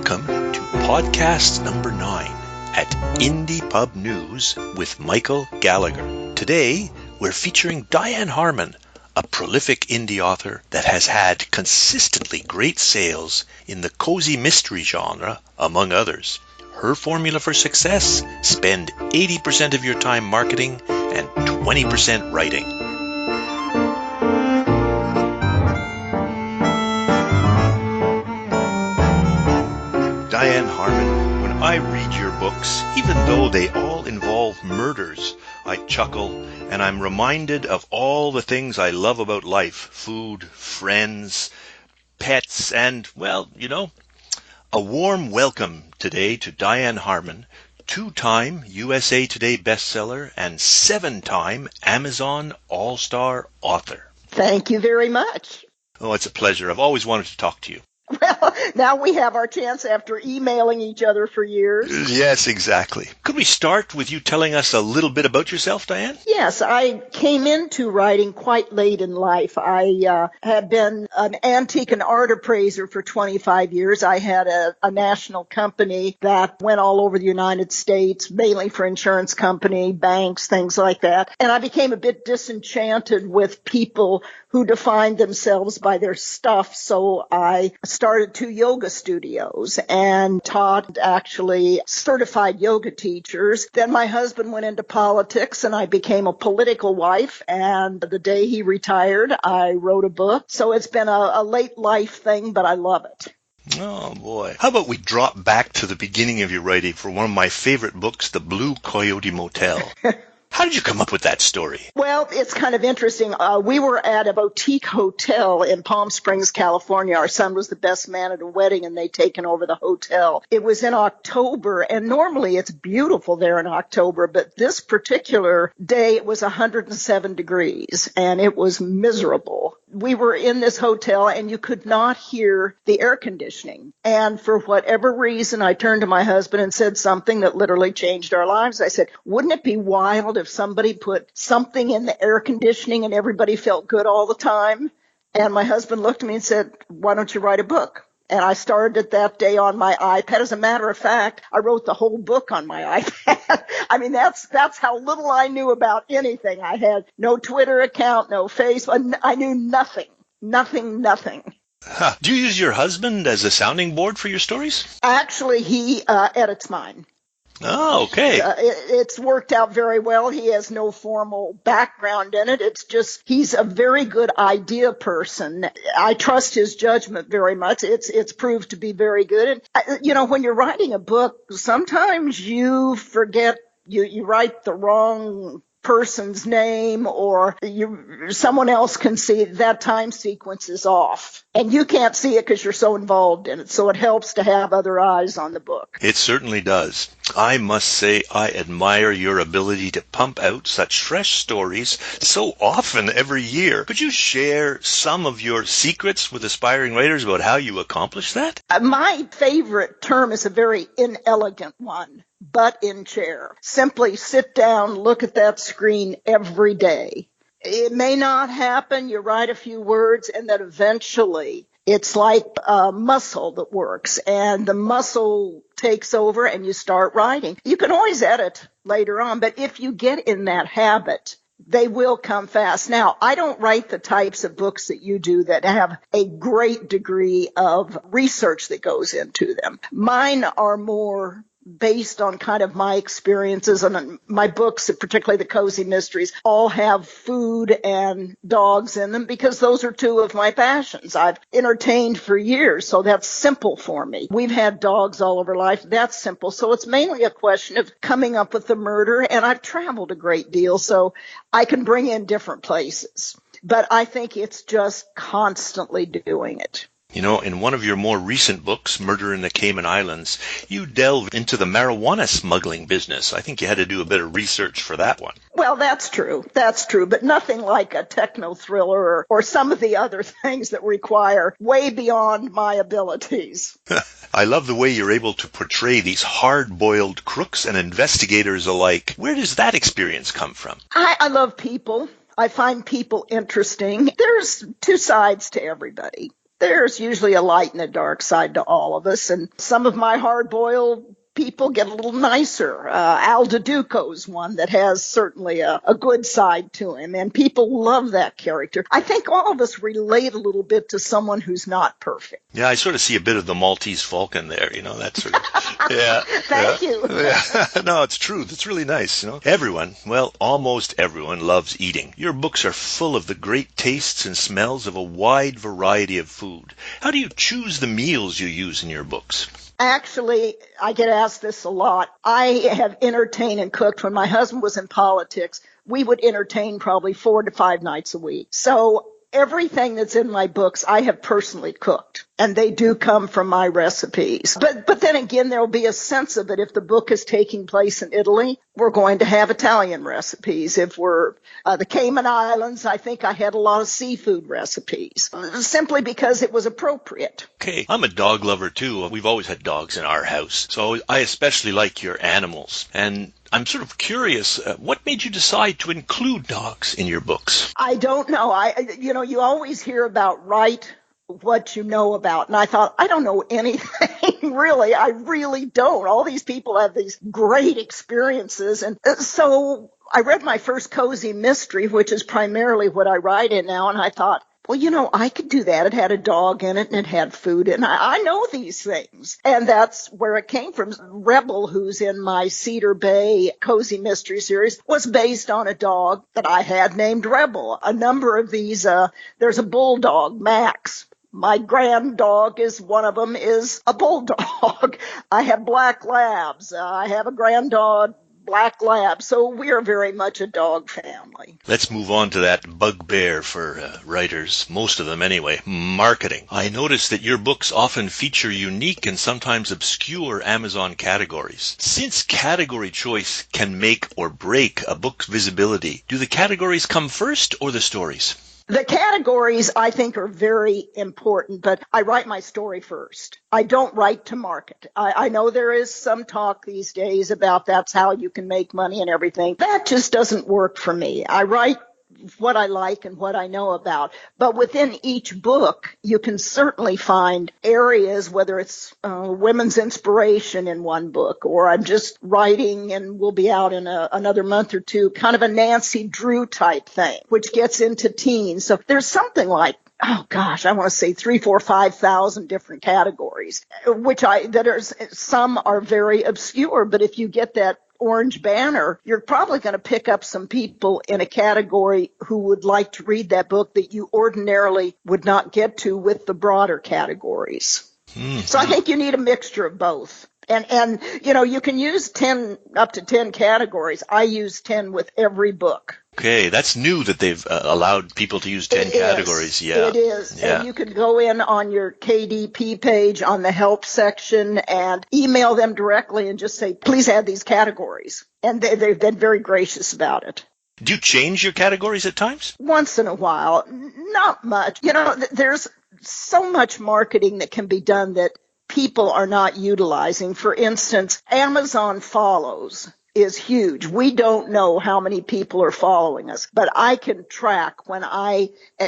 welcome to podcast number 9 at Indie Pub News with Michael Gallagher. Today, we're featuring Dianne Harman, a prolific indie author that has had consistently great sales in the cozy mystery genre, among others. Her formula for success: spend 80% of your time marketing and 20% writing. Dianne Harman, when I read your books, even though they all involve murders, I chuckle and I'm reminded of all the things I love about life: food, friends, pets, and, well, a warm welcome today to Dianne Harman, 2-time USA Today bestseller and 7-time Amazon All-Star author. Thank you very much. Oh, it's a pleasure. I've always wanted to talk to you. Well, now we have our chance after emailing each other for years. Yes, exactly. Could we start with you telling us a little bit about yourself, Dianne? Yes, I came into writing quite late in life. I had been an antique and art appraiser for 25 years. I had a national company that went all over the United States, mainly for insurance company, banks, things like that. And I became a bit disenchanted with people who defined themselves by their stuff. So I started 2 yoga studios and taught actually certified yoga teachers. Then my husband went into politics and I became a political wife. And the day he retired, I wrote a book. So it's been a late life thing, but I love it. Oh, boy. How about we drop back to the beginning of your writing for one of my favorite books, The Blue Coyote Motel? How did you come up with that story? Well, it's kind of interesting. We were at a boutique hotel in Palm Springs, California. Our son was the best man at a wedding, and they'd taken over the hotel. It was in October, and normally it's beautiful there in October, but this particular day it was 107 degrees, and it was miserable. We were in this hotel, and you could not hear the air conditioning. And for whatever reason, I turned to my husband and said something that literally changed our lives. I said, wouldn't it be wild if somebody put something in the air conditioning and everybody felt good all the time? And my husband looked at me and said, why don't you write a book? And I started it that day on my iPad. As a matter of fact, I wrote the whole book on my iPad. I mean, that's how little I knew about anything. I had no Twitter account, no Facebook. I knew nothing. Huh. Do you use your husband as a sounding board for your stories? Actually, he edits mine. Oh, okay. It's worked out very well. He has no formal background in it. It's just he's a very good idea person. I trust his judgment very much. It's proved to be very good. And, when you're writing a book, sometimes you forget you write the wrong person's name, or someone else can see that time sequence is off. And you can't see it because you're so involved in it. So it helps to have other eyes on the book. It certainly does. I must say I admire your ability to pump out such fresh stories so often every year. Could you share some of your secrets with aspiring writers about how you accomplish that? My favorite term is a very inelegant one: butt in chair. Simply sit down, look at that screen every day. It may not happen. You write a few words, and then eventually it's like a muscle that works, and the muscle takes over and you start writing. You can always edit later on, but if you get in that habit, they will come fast. Now, I don't write the types of books that you do that have a great degree of research that goes into them. Mine are more based on kind of my experiences, and my books, particularly the cozy mysteries, all have food and dogs in them because those are 2 of my passions. I've entertained for years, so that's simple for me. We've had dogs all over life. That's simple. So it's mainly a question of coming up with the murder, and I've traveled a great deal, so I can bring in different places. But I think it's just constantly doing it. In one of your more recent books, Murder in the Cayman Islands, you delved into the marijuana smuggling business. I think you had to do a bit of research for that one. Well, that's true. But nothing like a techno thriller or some of the other things that require way beyond my abilities. I love the way you're able to portray these hard-boiled crooks and investigators alike. Where does that experience come from? I love people. I find people interesting. There's 2 sides to everybody. there's usually a light and a dark side to all of us. And some of my hard-boiled people get a little nicer. Al Duduco's one that has certainly a good side to him, and people love that character. I think all of us relate a little bit to someone who's not perfect. Yeah, I sort of see a bit of the Maltese Falcon there, that sort of, yeah. Thank you. Yeah. No, it's true. It's really nice, Everyone, well, almost everyone loves eating. Your books are full of the great tastes and smells of a wide variety of food. How do you choose the meals you use in your books? Actually, I get asked this a lot. I have entertained and cooked. When my husband was in politics, we would entertain probably 4 to 5 nights a week. So everything that's in my books, I have personally cooked, and they do come from my recipes. But then again, there'll be a sense of it. If the book is taking place in Italy, we're going to have Italian recipes. If we're the Cayman Islands, I think I had a lot of seafood recipes, simply because it was appropriate. Okay, I'm a dog lover too. We've always had dogs in our house, so I especially like your animals. And I'm sort of curious, what made you decide to include dogs in your books? I don't know. You always hear about write what you know about. And I thought, I don't know anything, really. I really don't. All these people have these great experiences. And so I read my first cozy mystery, which is primarily what I write in now. And I thought, well, I could do that. It had a dog in it and it had food. And I know these things. And that's where it came from. Rebel, who's in my Cedar Bay Cozy Mystery series, was based on a dog that I had named Rebel. A number of these, there's a bulldog, Max. My grand dog is one of them is a bulldog. I have black labs. I have a grand dog, black lab. So we are very much a dog family. Let's move on to that bugbear for writers, most of them anyway, marketing. I noticed that your books often feature unique and sometimes obscure Amazon categories. Since category choice can make or break a book's visibility, do the categories come first or the stories? The categories, I think, are very important, but I write my story first. I don't write to market. I know there is some talk these days about that's how you can make money and everything. That just doesn't work for me. I write what I like and what I know about. But within each book, you can certainly find areas, whether it's women's inspiration in one book, or I'm just writing and we'll be out in another month or two, kind of a Nancy Drew type thing, which gets into teens. So there's something like, oh gosh, I want to say 3,000, 4,000, 5,000 different categories, some are very obscure, but if you get that orange banner, you're probably going to pick up some people in a category who would like to read that book that you ordinarily would not get to with the broader categories. So I think you need a mixture of both. And you can use 10 up to 10 categories. I use 10 with every book. Okay, that's new that they've allowed people to use 10 categories. Yeah, it is. Yeah. And you can go in on your KDP page on the help section and email them directly and just say, please add these categories. And they've been very gracious about it. Do you change your categories at times? Once in a while. Not much. There's so much marketing that can be done that people are not utilizing. For instance, Amazon Follows is huge. We don't know how many people are following us, but I can track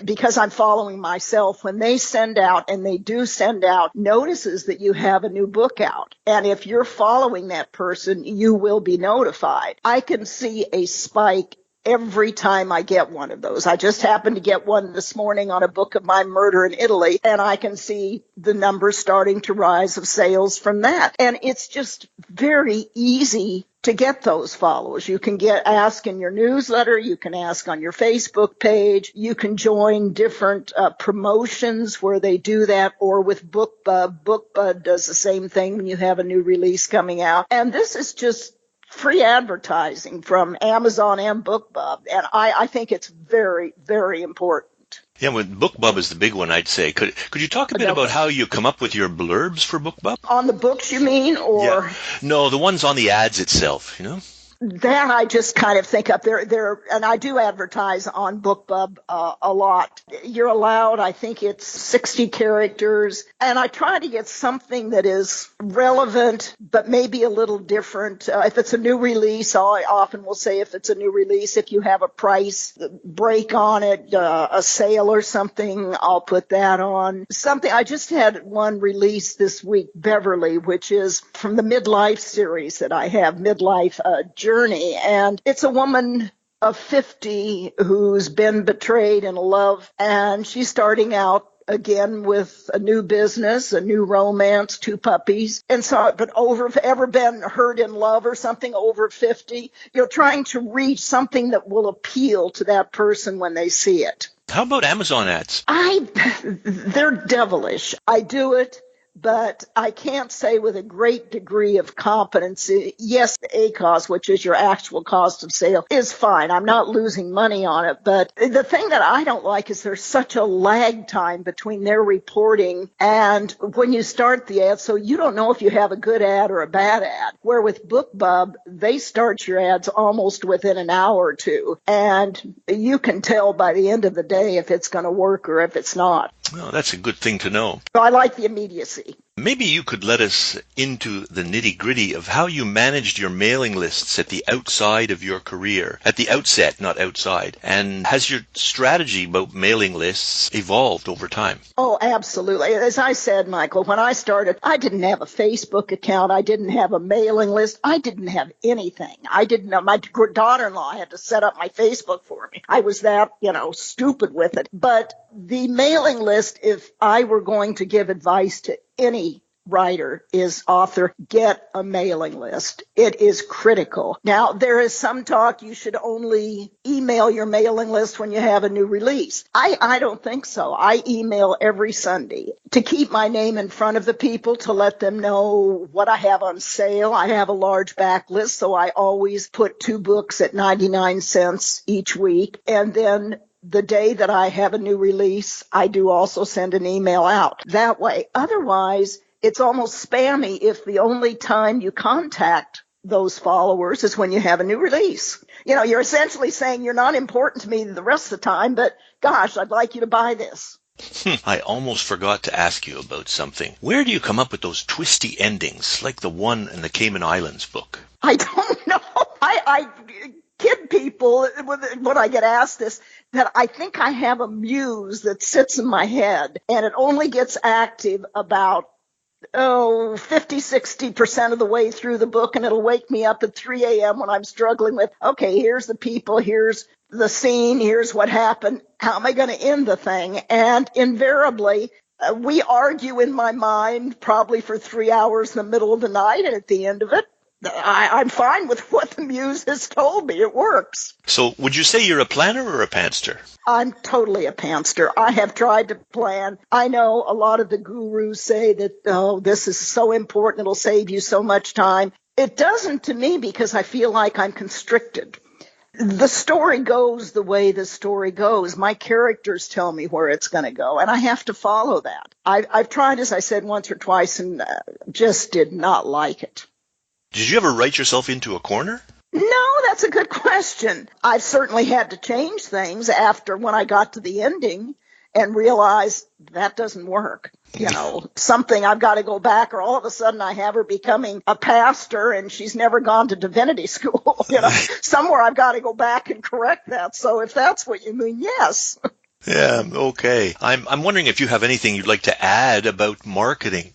because I'm following myself, when they send out, and they do send out notices that you have a new book out. And if you're following that person, you will be notified. I can see a spike every time I get one of those. I just happened to get one this morning on a book of my Murder in Italy, and I can see the numbers starting to rise of sales from that. And it's just very easy to get those followers. You can ask in your newsletter, you can ask on your Facebook page, you can join different promotions where they do that, or with BookBub. BookBub does the same thing when you have a new release coming out. And this is just free advertising from Amazon and BookBub, and I think it's very, very important. Yeah, well, BookBub is the big one, I'd say. Could you talk a bit about how you come up with your blurbs for BookBub? On the books, you mean, or? Yeah. No, the ones on the ads itself, That I just kind of think up there, and I do advertise on BookBub a lot. You're allowed, I think it's 60 characters, and I try to get something that is relevant, but maybe a little different. If it's a new release, I often will say if it's a new release, if you have a price break on it, a sale or something, I'll put that on. Something, I just had one release this week, Beverly, which is from the Midlife series that I have, Midlife Journey, and it's a woman of 50 who's been betrayed in love, and she's starting out again with a new business, a new romance, 2 puppies. And so, but ever been hurt in love or something over 50, you're trying to reach something that will appeal to that person when they see it. How about Amazon ads? They're devilish. I do it, but I can't say with a great degree of competency. Yes, the ACOS, which is your actual cost of sale, is fine. I'm not losing money on it. But the thing that I don't like is there's such a lag time between their reporting and when you start the ad. So you don't know if you have a good ad or a bad ad. Where with BookBub, they start your ads almost within an hour or two. And you can tell by the end of the day if it's going to work or if it's not. Oh, that's a good thing to know. So I like the immediacy. Maybe you could let us into the nitty-gritty of how you managed your mailing lists at the outside of your career, at the outset, not outside. And has your strategy about mailing lists evolved over time? Oh, absolutely. As I said, Michael, when I started, I didn't have a Facebook account. I didn't have a mailing list. I didn't have anything. I didn't know. My daughter-in-law had to set up my Facebook for me. I was that, stupid with it. But the mailing list, if I were going to give advice to any writer, is author, get a mailing list. It is critical. Now, there is some talk you should only email your mailing list when you have a new release. I don't think so. I email every Sunday to keep my name in front of the people, to let them know what I have on sale. I have a large backlist, so I always put 2 books at 99 cents each week. And then the day that I have a new release, I do also send an email out that way. Otherwise, it's almost spammy if the only time you contact those followers is when you have a new release. You're essentially saying you're not important to me the rest of the time, but gosh, I'd like you to buy this. I almost forgot to ask you about something. Where do you come up with those twisty endings, like the one in the Cayman Islands book? I don't know. I kid people when I get asked this, that I think I have a muse that sits in my head, and it only gets active about 50-60% of the way through the book, and it'll wake me up at 3 a.m. when I'm struggling with, okay, here's the people, here's the scene, here's what happened, how am I going to end the thing? And invariably, we argue in my mind probably for 3 hours in the middle of the night, and at the end of it, I'm fine with what the muse has told me. It works. So would you say you're a planner or a pantster? I'm totally a pantster. I have tried to plan. I know a lot of the gurus say that, this is so important, it'll save you so much time. It doesn't to me, because I feel like I'm constricted. The story goes the way the story goes. My characters tell me where it's going to go, and I have to follow that. I've tried, as I said, once or twice, and just did not like it. Did you ever write yourself into a corner? No, that's a good question. I've certainly had to change things after when I got to the ending and realized that doesn't work. Something I've got to go back, or all of a sudden I have her becoming a pastor and she's never gone to divinity school. Somewhere I've got to go back and correct that. So if that's what you mean, yes. Yeah, okay. I'm wondering if you have anything you'd like to add about marketing,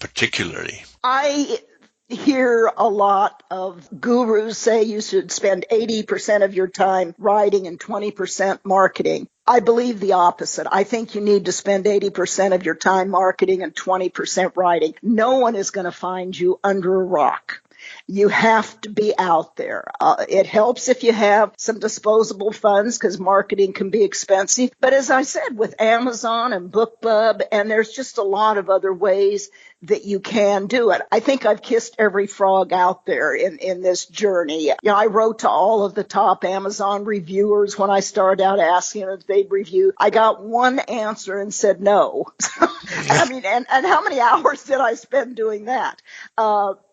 particularly. I hear a lot of gurus say you should spend 80% of your time writing and 20% marketing. I believe the opposite. I think you need to spend 80% of your time marketing and 20% writing. No one is going to find you under a rock. You have to be out there. It helps if you have some disposable funds, because marketing can be expensive. But as I said, with Amazon and BookBub, and there's just a lot of other ways that you can do it. I think I've kissed every frog out there in this journey. I wrote to all of the top Amazon reviewers when I started out, asking if they'd review. I got one answer and said no. I mean, and how many hours did I spend doing that?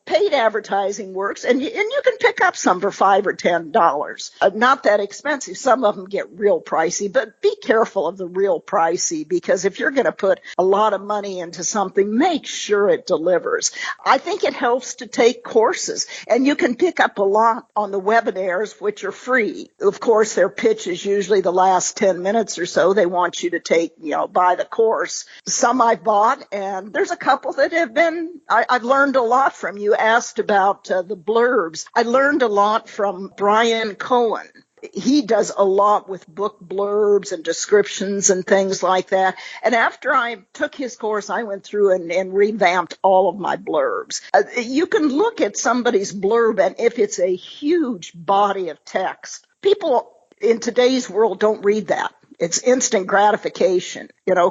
paid advertising works, and you can pick up some for $5 or $10. Not that expensive. Some of them get real pricey, but be careful of the real pricey, because if you're going to put a lot of money into something, make sure it delivers. I think it helps to take courses, and you can pick up a lot on the webinars, which are free. Of course, their pitch is usually the last 10 minutes or so. They want you to buy the course. Some I've bought, and there's a couple that have been, I've learned a lot from. You asked about the blurbs. I learned a lot from Brian Cohen. He does a lot with book blurbs and descriptions and things like that. And after I took his course, I went through and revamped all of my blurbs. You can look at somebody's blurb, and if it's a huge body of text, people in today's world don't read that. It's instant gratification.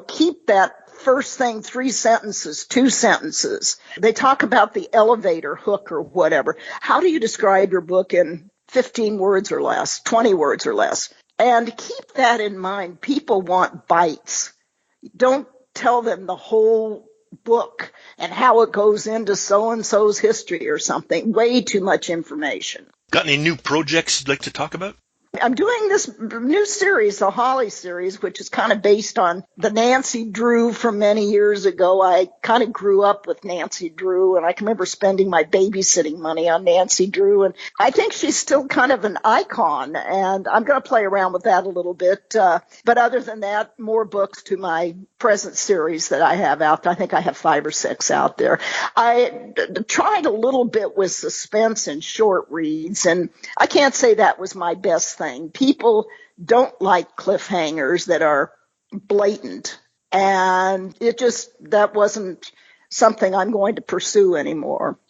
Keep that first thing 3 sentences, 2 sentences. They talk about the elevator hook or whatever. How do you describe your book in 15 words or less, 20 words or less? And keep that in mind. People want bites. Don't tell them the whole book and how it goes into so-and-so's history or something. Way too much information. Got any new projects you'd like to talk about? I'm doing this new series, the Holly series, which is kind of based on the Nancy Drew from many years ago. I kind of grew up with Nancy Drew, and I can remember spending my babysitting money on Nancy Drew, and I think she's still kind of an icon, and I'm going to play around with that a little bit. But other than that, more books to my present series that I have out. I think I have 5 or 6 out there. I tried a little bit with suspense and short reads, and I can't say that was my best thing. People don't like cliffhangers that are blatant, and that wasn't something I'm going to pursue anymore.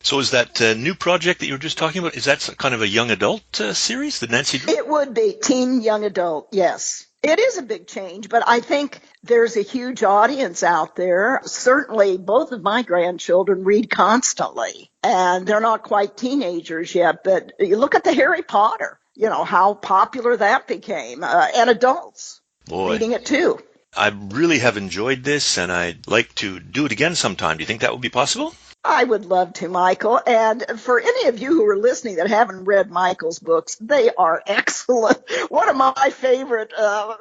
So is that new project that you were just talking about, is that kind of a young adult series, the Nancy Drew? It would be teen young adult, yes. It is a big change, but I think there's a huge audience out there. Certainly, both of my grandchildren read constantly, and they're not quite teenagers yet, but you look at the Harry Potter. How popular that became, and adults reading it too. I really have enjoyed this, and I'd like to do it again sometime. Do you think that would be possible? I would love to, Michael. And for any of you who are listening that haven't read Michael's books, they are excellent. One of my favorite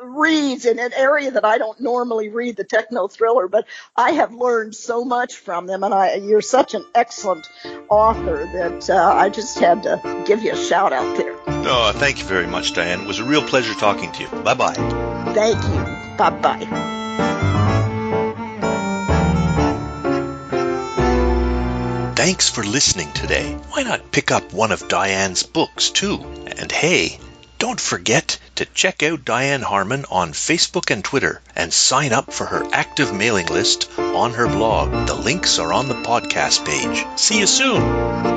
reads in an area that I don't normally read, the techno thriller, but I have learned so much from them. And you're such an excellent author that I just had to give you a shout out there. Oh, thank you very much, Dianne. It was a real pleasure talking to you. Bye-bye. Thank you. Bye-bye. Thanks for listening today. Why not pick up one of Dianne's books, too? And hey, don't forget to check out Dianne Harman on Facebook and Twitter and sign up for her active mailing list on her blog. The links are on the podcast page. See you soon.